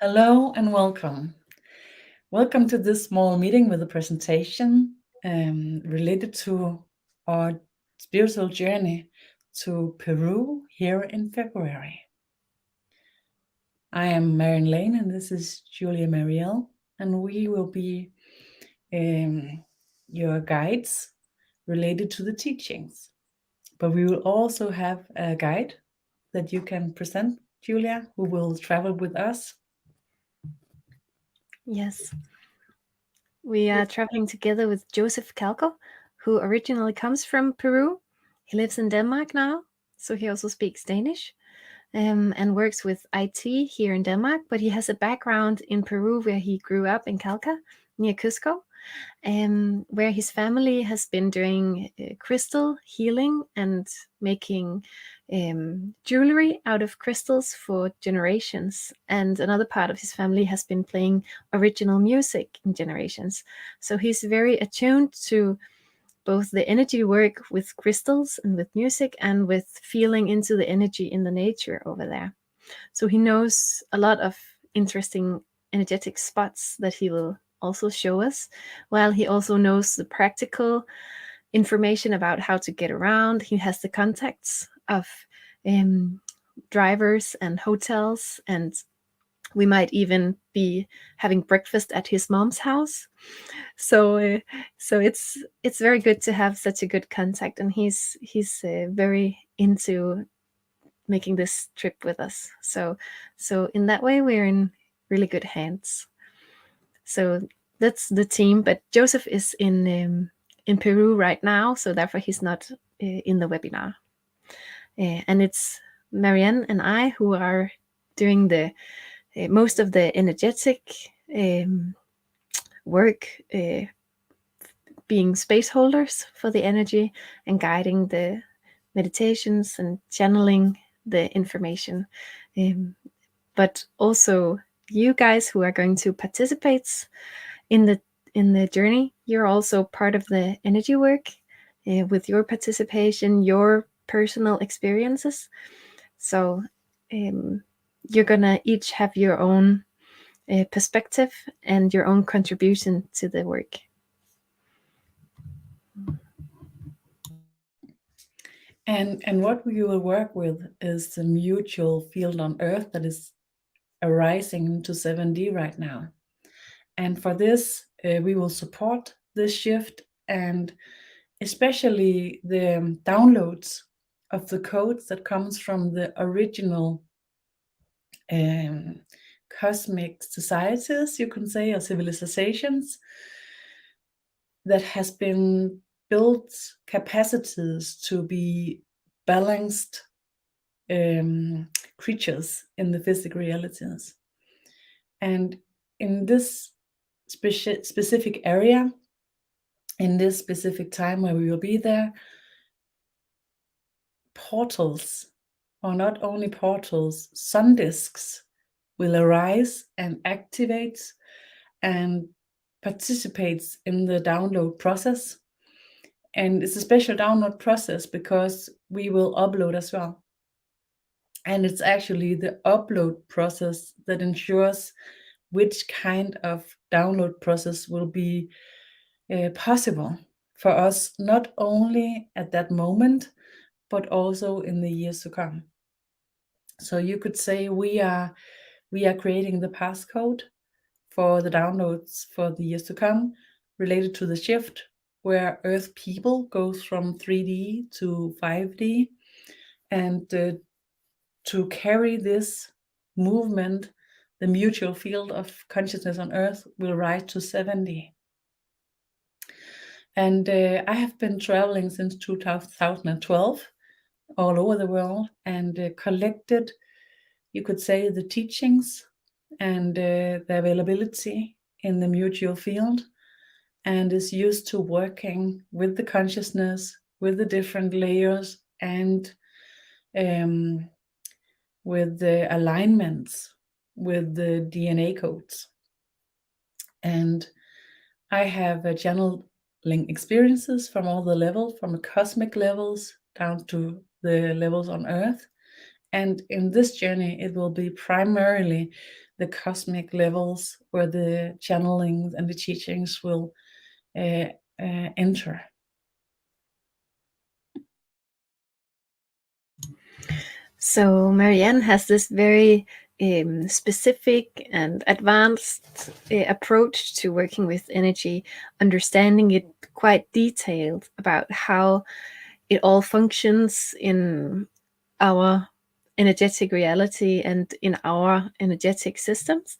Hello and welcome. Welcome to this small meeting with a presentation related to our spiritual journey to Peru here in February. I am Marion Lane and this is Julia Marielle, and we will be your guides related to the teachings. But we will also have a guide that you can present, Julia, who will travel with us. Yes, we are traveling together with Joseph Calco, who originally comes from Peru. He lives in Denmark now, so he also speaks Danish and works with IT here in Denmark. But he has a background in Peru where he grew up in Calca near Cusco, where his family has been doing crystal healing and making jewelry out of crystals for generations. And another part of his family has been playing original music in generations. So he's very attuned to both the energy work with crystals and with music and with feeling into the energy in the nature over there. So he knows a lot of interesting energetic spots that he will also show us, while he also knows the practical information about how to get around. He has the contacts of um, drivers and hotels, and we might even be having breakfast at his mom's house. So it's very good to have such a good contact, and he's very into making this trip with us. So in that way, we're in really good hands. So that's the team. But Joseph is in Peru right now, so therefore he's not in the webinar. And it's Marianne and I who are doing the most of the energetic um, work, being space holders for the energy and guiding the meditations and channeling the information. Um, but also you guys who are going to participate in the journey, you're also part of the energy work with your participation, your personal experiences. So um, you're gonna each have your own perspective and your own contribution to the work. And what we will work with is the mutual field on Earth that is arising into 7D right now. And for this, we will support this shift, and especially the downloads of the codes that comes from the original um, cosmic societies, you can say, or civilizations that has been built capacities to be balanced creatures in the physical realities. And in this specific area, in this specific time where we will be there, portals, or not only portals, sun disks will arise and activate and participates in the download process. And it's a special download process because we will upload as well. And it's actually the upload process that ensures which kind of download process will be possible for us, not only at that moment, but also in the years to come. So you could say we are creating the passcode for the downloads for the years to come related to the shift where Earth people goes from 3D to 5D, and to carry this movement, the mutual field of consciousness on Earth will rise to 7D. And I have been traveling since 2012 all over the world and collected, you could say, the teachings and the availability in the mutual field, and is used to working with the consciousness, with the different layers, and with the alignments, with the DNA codes. And I have channeling experiences from all the levels, from the cosmic levels down to the levels on Earth. And in this journey, it will be primarily the cosmic levels where the channelings and the teachings will enter. So Marianne has this very specific and advanced approach to working with energy, understanding it quite detailed about how it all functions in our energetic reality and in our energetic systems.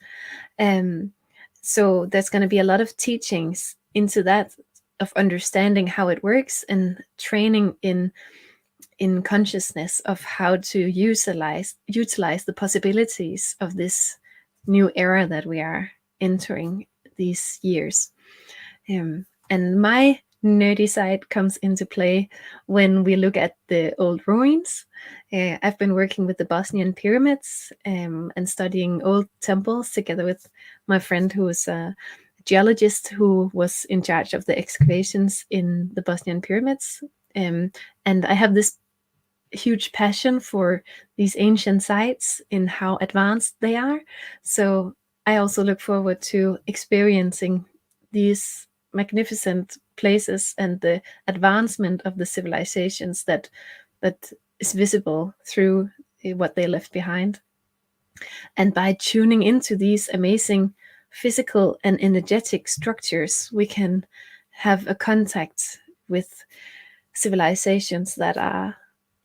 So there's going to be a lot of teachings into that, of understanding how it works and training in consciousness of how to utilize the possibilities of this new era that we are entering these years. And my nerdy side comes into play when we look at the old ruins. I've been working with the Bosnian pyramids and studying old temples together with my friend who is a geologist who was in charge of the excavations in the Bosnian pyramids. And I have this huge passion for these ancient sites in how advanced they are. So I also look forward to experiencing these magnificent places and the advancement of the civilizations that is visible through what they left behind. And by tuning into these amazing physical and energetic structures, we can have a contact with civilizations that are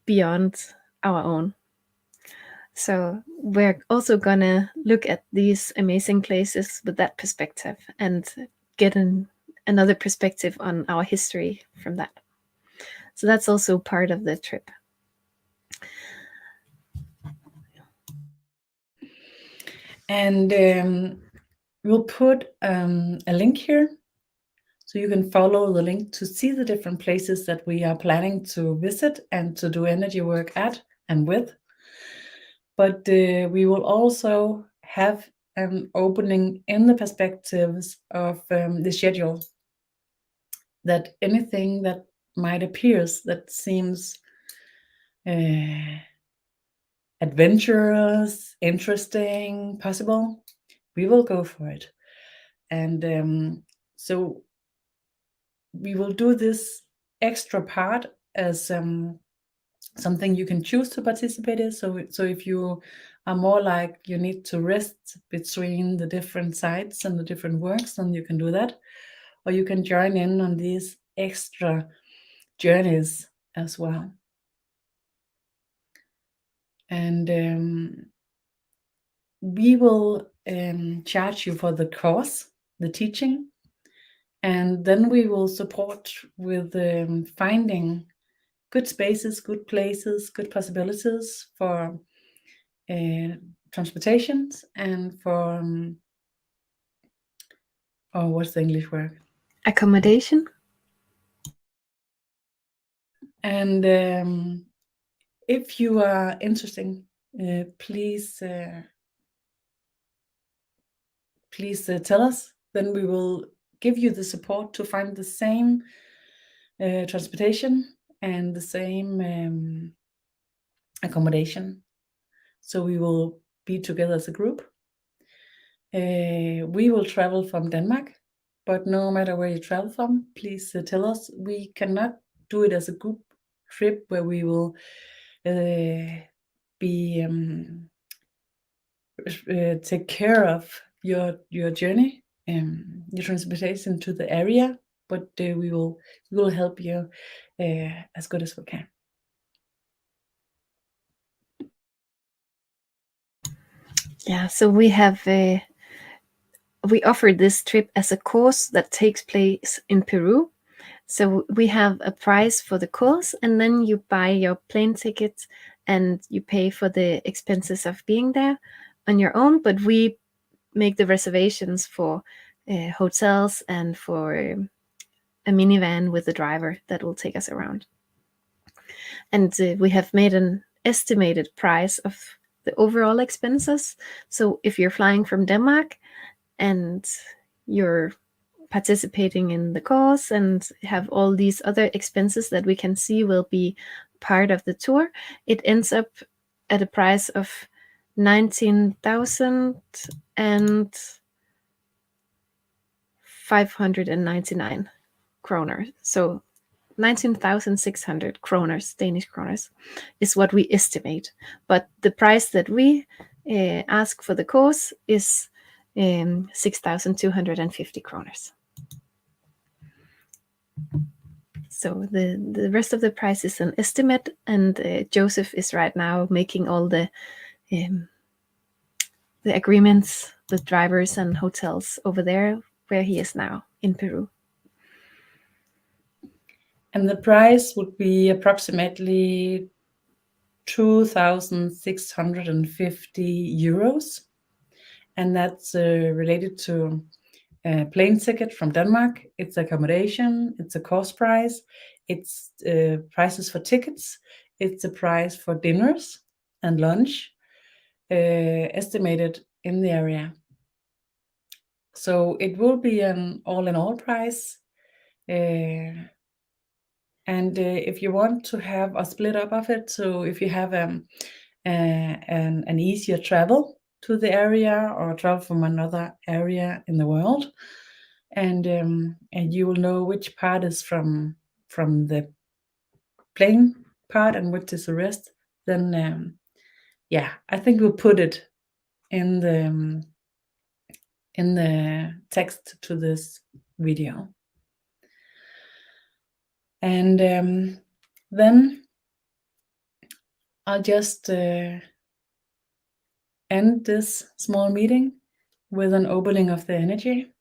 beyond our own. So we're also gonna look at these amazing places with that perspective and get another perspective on our history from that. So that's also part of the trip. And we'll put a link here, so you can follow the link to see the different places that we are planning to visit and to do energy work at and with. But we will also have an opening in the perspectives of the schedule, that anything that might appear that seems adventurous, interesting, possible, we will go for it. And so we will do this extra part as something you can choose to participate in. So if you are more like you need to rest between the different sites and the different works, then you can do that. Or you can join in on these extra journeys as well. And we will charge you for the course, the teaching, and then we will support with finding good spaces, good places, good possibilities for transportations and for oh, what's the English word? Accommodation. And if you are interested, please tell us. Then we will give you the support to find the same transportation and the same accommodation. So we will be together as a group. We will travel from Denmark, but no matter where you travel from, please tell us. We cannot do it as a group trip where we will be take care of your journey, your transportation to the area, but we will help you as good as we can. Yeah, so we have we offered this trip as a course that takes place in Peru. So we have a price for the course, and then you buy your plane ticket and you pay for the expenses of being there on your own. But we make the reservations for hotels and for a minivan with a driver that will take us around. And we have made an estimated price of the overall expenses. So if you're flying from Denmark and you're participating in the course and have all these other expenses that we can see will be part of the tour, it ends up at a price of 19,599 kroner. So 19,600 kroners, Danish kroners, is what we estimate. But the price that we ask for the course is 6,250 kroners. So the rest of the price is an estimate, and Joseph is right now making all the agreements with drivers and hotels over there where he is now in Peru. And the price would be approximately 2,650 euros. And that's related to a plane ticket from Denmark. It's accommodation, it's a course price, it's prices for tickets, it's a price for dinners and lunch, estimated in the area. So it will be an all-in-all price. And if you want to have a split up of it, so if you have an easier travel to the area or travel from another area in the world, and you will know which part is from the plane part and which is the rest, then yeah, I think we'll put it in the text to this video. And then I'll just end this small meeting with an opening of the energy,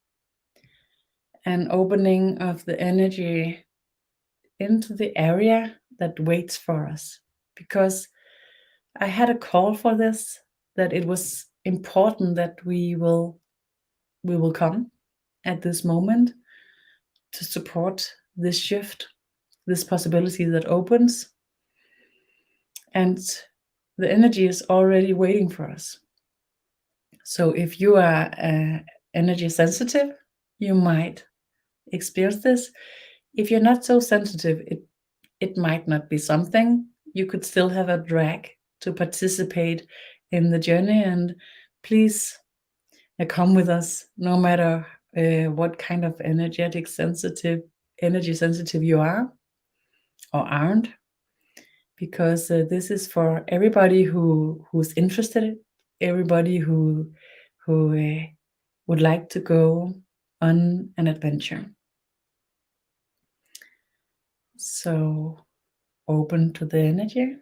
an opening of the energy into the area that waits for us. Because I had a call for this, that it was important that we will come at this moment to support this shift, this possibility that opens. And the energy is already waiting for us. So if you are energy sensitive, you might experience this. If you're not so sensitive, it might not be something. You could still have a drag to participate in the journey, and please come with us, no matter what kind of energy sensitive you are or aren't, because this is for everybody who's interested, everybody who would like to go on an adventure. So open to the energy.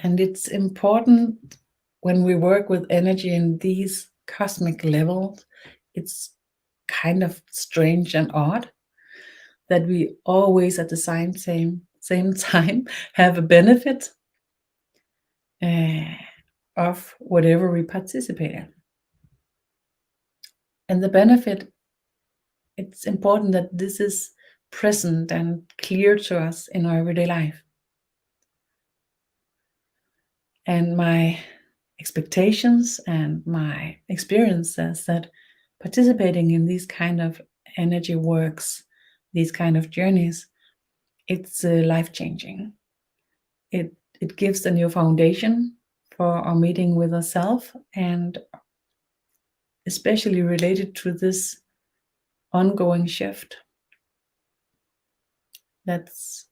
And it's important when we work with energy in these cosmic levels, it's kind of strange and odd that we always at the same time have a benefit of whatever we participate in. And the benefit, it's important that this is present and clear to us in our everyday life. And my expectations and my experience says that participating in these kind of energy works, these kind of journeys, it's life-changing. It gives a new foundation for our meeting with ourselves, and especially related to this ongoing shift that's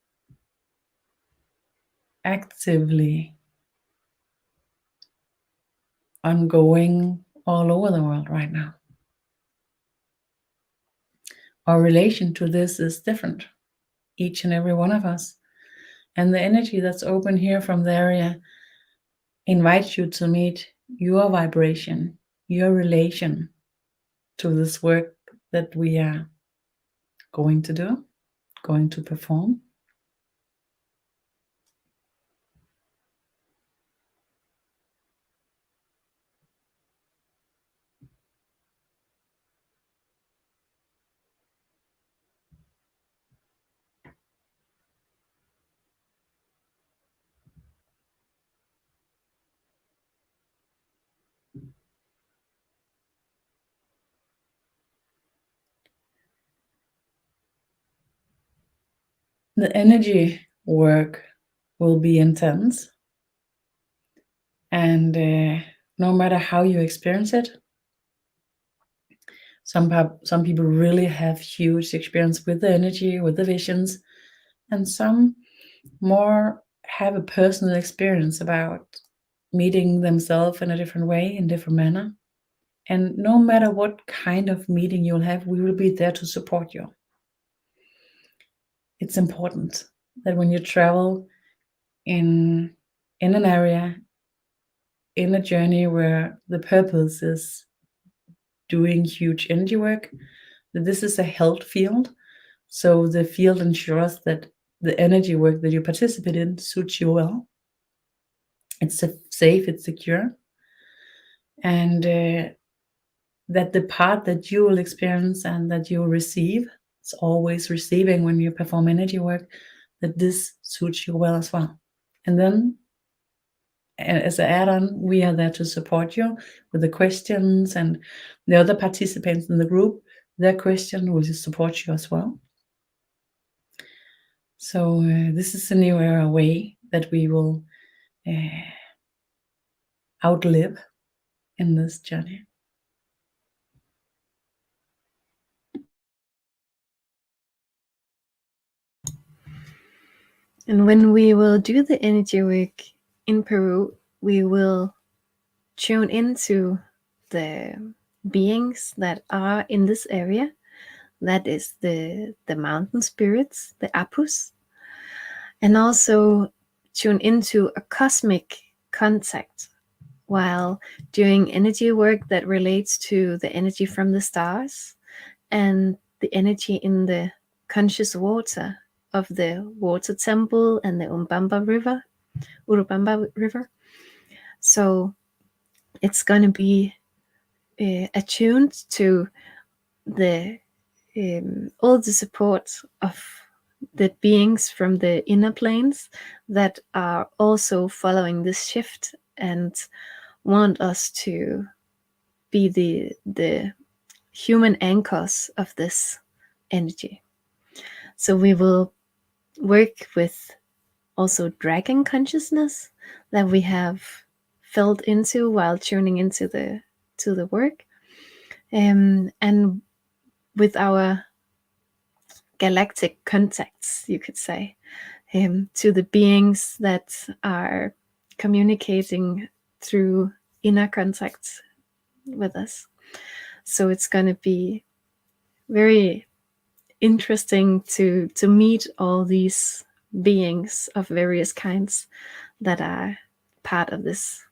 actively ongoing all over the world right now. Our relation to this is different, each and every one of us. And the energy that's open here from the area invites you to meet your vibration, your relation to this work that we are going to do, going to perform. The energy work will be intense, and no matter how you experience it, some people really have huge experience with the energy, with the visions, and some more have a personal experience about meeting themselves in a different way, in different manner. And no matter what kind of meeting you'll have, we will be there to support you. It's important that when you travel in an area, in a journey where the purpose is doing huge energy work, that this is a health field. So the field ensures that the energy work that you participate in suits you well. It's safe, it's secure, and that the part that you will experience and that you will receive, it's always receiving when you perform energy work, that this suits you well as well. And then as an add-on, we are there to support you with the questions, and the other participants in the group, their question will support you as well. So this is a new era way that we will outlive in this journey. And when we will do the energy work in Peru, we will tune into the beings that are in this area. That is the mountain spirits, the Apus, and also tune into a cosmic contact while doing energy work that relates to the energy from the stars and the energy in the conscious water of the water temple and the Urubamba River. So it's going to be attuned to the all the support of the beings from the inner planes that are also following this shift and want us to be the human anchors of this energy. So we will work with also dragon consciousness that we have felt into while tuning into the work, and with our galactic contacts, you could say, to the beings that are communicating through inner contacts with us. So it's going to be very interesting to meet all these beings of various kinds that are part of this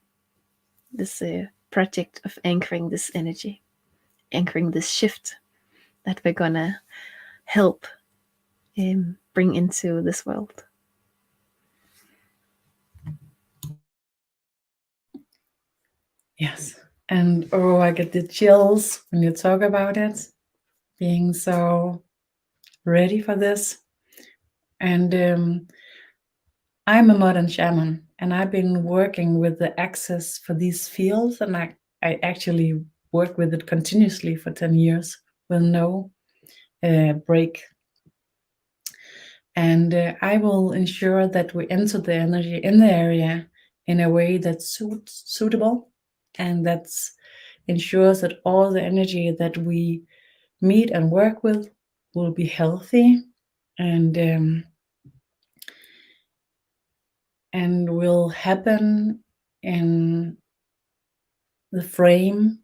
project of anchoring this energy, anchoring this shift that we're gonna help bring into this world. Yes. And oh, I get the chills when you talk about it, being so ready for this. And I'm a modern shaman, and I've been working with the access for these fields, and I actually work with it continuously for 10 years with no break. And I will ensure that we enter the energy in the area in a way that's suitable, and that ensures that all the energy that we meet and work with will be healthy and will happen in the frame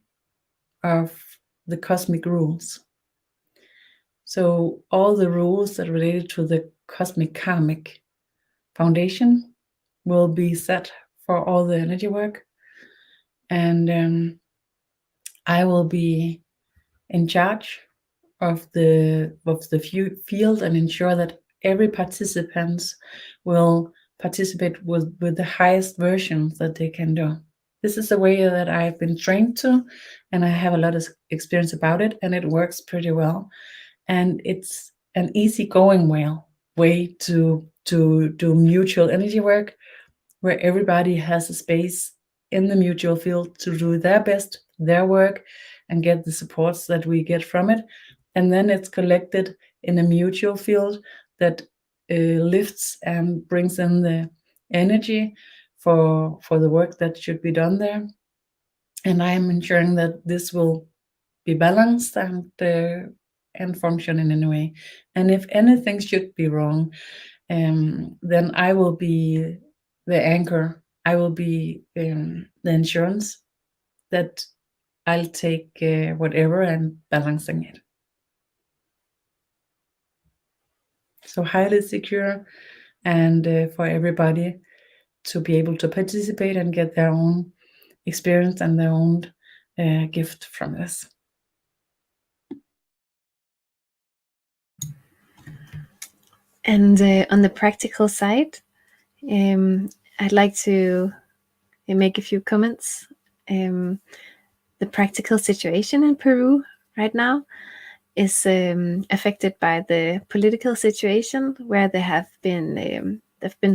of the cosmic rules. So all the rules that are related to the cosmic karmic foundation will be set for all the energy work, and I will be in charge of the field and ensure that every participant will participate with the highest versions that they can do. This is the way that I've been trained to, and I have a lot of experience about it, and it works pretty well. And it's an easygoing way to do mutual energy work, where everybody has a space in the mutual field to do their best, their work, and get the supports that we get from it. And then it's collected in a mutual field that lifts and brings in the energy for the work that should be done there. And I am ensuring that this will be balanced and function in any way. And if anything should be wrong, then I will be the anchor. I will be the insurance that I'll take whatever and balancing it. So highly secure, and for everybody to be able to participate and get their own experience and their own gift from this. And on the practical side, I'd like to make a few comments. The practical situation in Peru right now is affected by the political situation, where there have been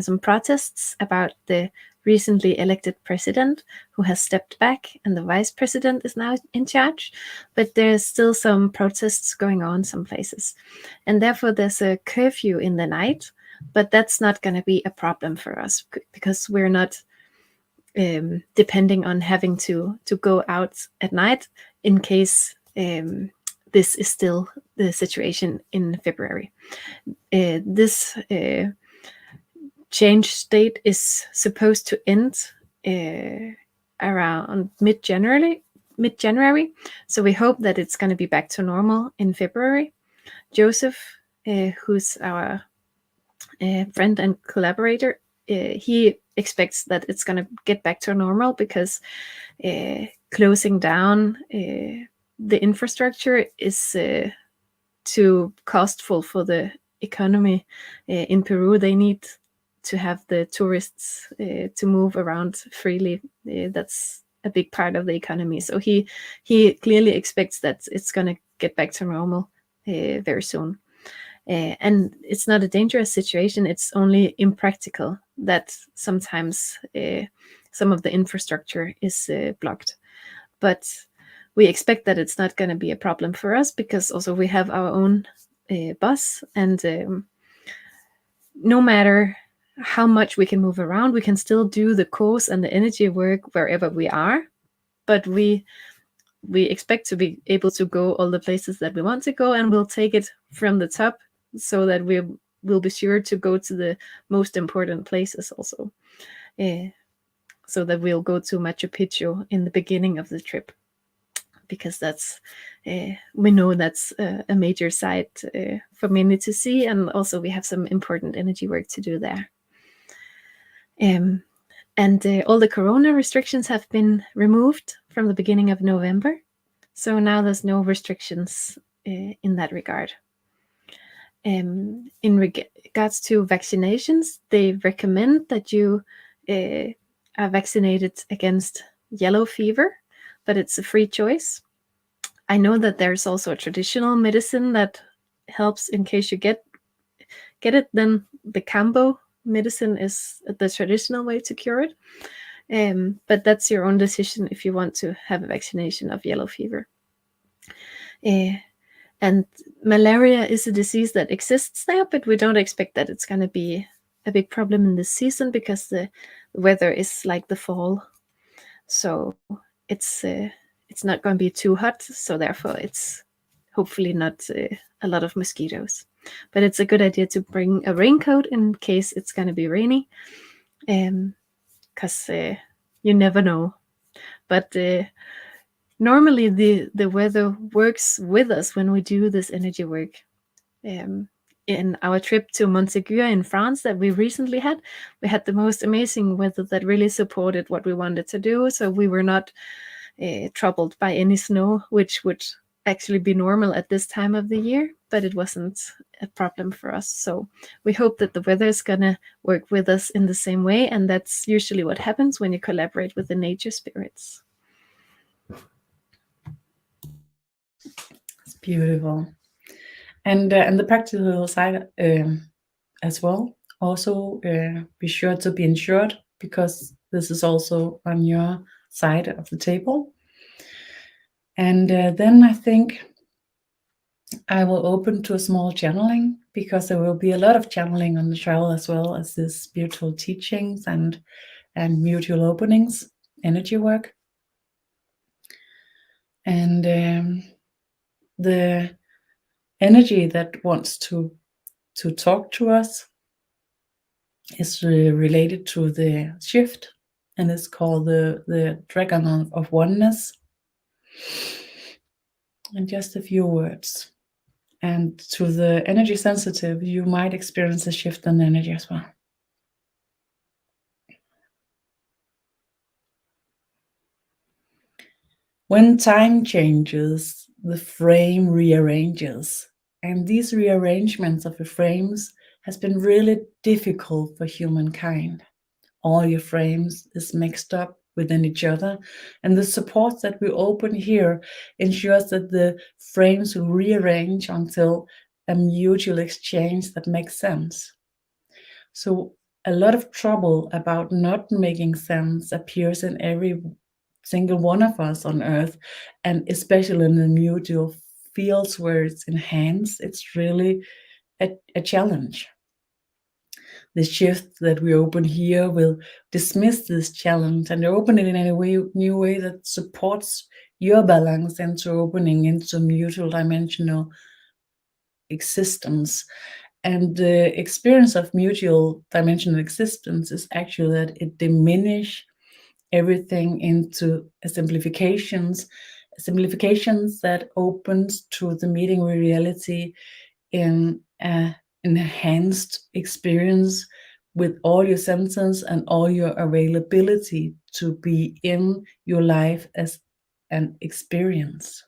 some protests about the recently elected president, who has stepped back, and the vice president is now in charge. But there's still some protests going on some places, and therefore there's a curfew in the night. But that's not going to be a problem for us, because we're not depending on having to go out at night in case this is still the situation in February. This change state is supposed to end around mid-January. So we hope that it's going to be back to normal in February. Joseph, who's our friend and collaborator, he expects that it's going to get back to normal, because closing down the infrastructure is too costful for the economy in Peru. They need to have the tourists to move around freely. That's a big part of the economy. So he clearly expects that it's going to get back to normal very soon. And it's not a dangerous situation. It's only impractical that sometimes some of the infrastructure is blocked. But we expect that it's not going to be a problem for us, because also we have our own bus, and no matter how much we can move around, we can still do the course and the energy work wherever we are. But we expect to be able to go all the places that we want to go, and we'll take it from the top, so that we'll be sure to go to the most important places also. So that we'll go to Machu Picchu in the beginning of the trip, because that's we know that's a major site for many to see, and also we have some important energy work to do there. And all the corona restrictions have been removed from the beginning of November, so now there's no restrictions in that regard. In regards to vaccinations, they recommend that you are vaccinated against yellow fever, but it's a free choice. I know that there's also a traditional medicine that helps in case you get it. Then the combo medicine is the traditional way to cure it. But that's your own decision if you want to have a vaccination of yellow fever. And malaria is a disease that exists there, but we don't expect that it's going to be a big problem in this season, because the weather is like the fall. So it's not going to be too hot, so therefore it's hopefully not a lot of mosquitoes. But it's a good idea to bring a raincoat in case it's going to be rainy, because you never know. But normally the weather works with us when we do this energy work. In our trip to Montségur in France that we recently had, we had the most amazing weather that really supported what we wanted to do. So we were not troubled by any snow, which would actually be normal at this time of the year, but it wasn't a problem for us. So we hope that the weather is going to work with us in the same way, and that's usually what happens when you collaborate with the nature spirits. It's beautiful. And the practical side as well. Also, be sure to be insured, because this is also on your side of the table. And then I think I will open to a small channeling because there will be a lot of channeling on the travel, as well as this spiritual teachings and mutual openings, energy work. And the energy that wants to talk to us is related to the shift, and it's called the dragon of oneness. And just a few words. And to the energy sensitive, you might experience a shift in energy as well. When time changes, the frame rearranges. And these rearrangements of the frames has been really difficult for humankind. All your frames is mixed up within each other, and the support that we open here ensures that the frames will rearrange until a mutual exchange that makes sense. So a lot of trouble about not making sense appears in every single one of us on earth, and especially in the mutual fields where it's enhanced, it's really a challenge. The shift that we open here will dismiss this challenge and open it in a new way that supports your balance into opening into mutual dimensional existence. And the experience of mutual dimensional existence is actually that it diminishes everything into simplifications that opens to the meeting with reality in an enhanced experience with all your senses and all your availability to be in your life as an experience.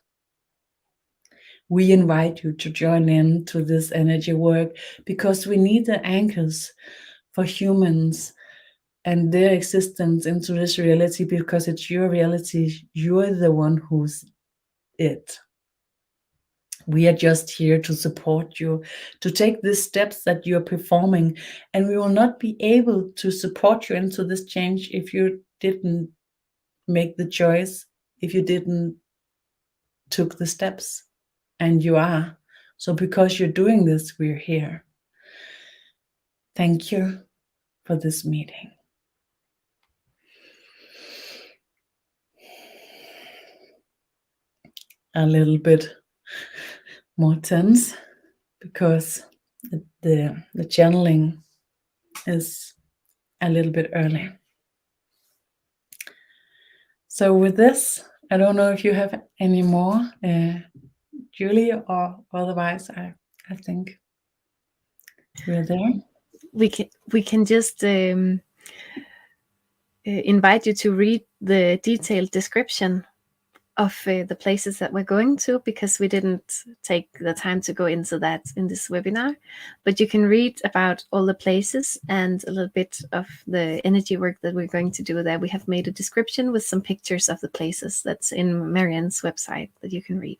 We invite you to join in to this energy work because we need the anchors for humans and their existence into this reality, because it's your reality. You're the one who's it. We are just here to support you, to take the steps that you're performing, and we will not be able to support you into this change if you didn't make the choice, if you didn't took the steps, and you are. So because you're doing this, we're here. Thank you for this meeting. A little bit more tense because the channeling is a little bit early. So with this, I don't know if you have any more, Julie, or otherwise I think we're there. We can just invite you to read the detailed description of the places that we're going to, because we didn't take the time to go into that in this webinar. But you can read about all the places and a little bit of the energy work that we're going to do there. We have made a description with some pictures of the places that's in Marianne's website that you can read.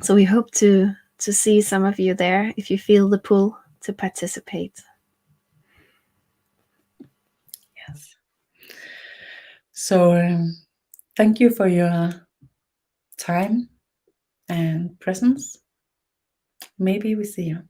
So we hope to see some of you there if you feel the pull to participate. Yes. So thank you for your time and presence. Maybe we see you.